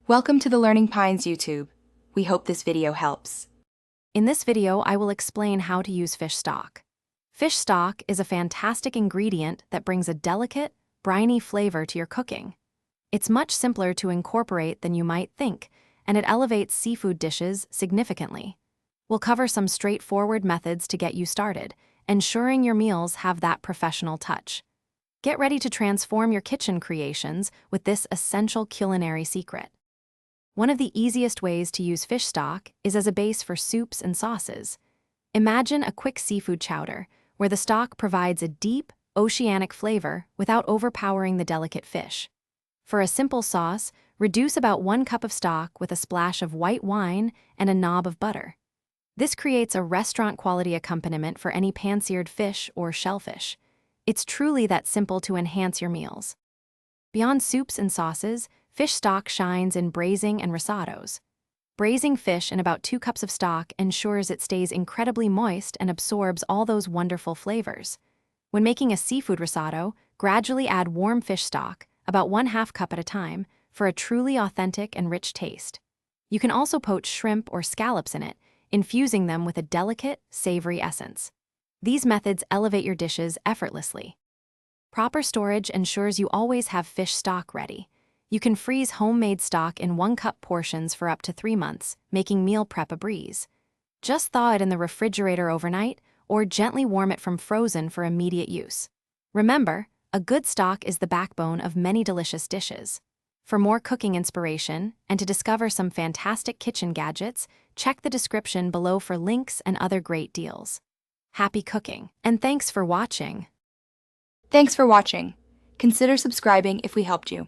Welcome to the Learning Pines YouTube. We hope this video helps. In this video, I will explain how to use fish stock. Fish stock is a fantastic ingredient that brings a delicate, briny flavor to your cooking. It's much simpler to incorporate than you might think, and it elevates seafood dishes significantly. We'll cover some straightforward methods to get you started, ensuring your meals have that professional touch. Get ready to transform your kitchen creations with this essential culinary secret. One of the easiest ways to use fish stock is as a base for soups and sauces. Imagine a quick seafood chowder, where the stock provides a deep, oceanic flavor without overpowering the delicate fish. For a simple sauce, reduce about 1 cup of stock with a splash of white wine and a knob of butter. This creates a restaurant-quality accompaniment for any pan-seared fish or shellfish. It's truly that simple to enhance your meals. Beyond soups and sauces, fish stock shines in braising and risottos. Braising fish in about 2 cups of stock ensures it stays incredibly moist and absorbs all those wonderful flavors. When making a seafood risotto, gradually add warm fish stock, about 1/2 cup at a time, for a truly authentic and rich taste. You can also poach shrimp or scallops in it, infusing them with a delicate, savory essence. These methods elevate your dishes effortlessly. Proper storage ensures you always have fish stock ready. You can freeze homemade stock in 1-cup portions for up to 3 months, making meal prep a breeze. Just thaw it in the refrigerator overnight, or gently warm it from frozen for immediate use. Remember, a good stock is the backbone of many delicious dishes. For more cooking inspiration, and to discover some fantastic kitchen gadgets, check the description below for links and other great deals. Happy cooking, and thanks for watching. Thanks for watching. Consider subscribing if we helped you.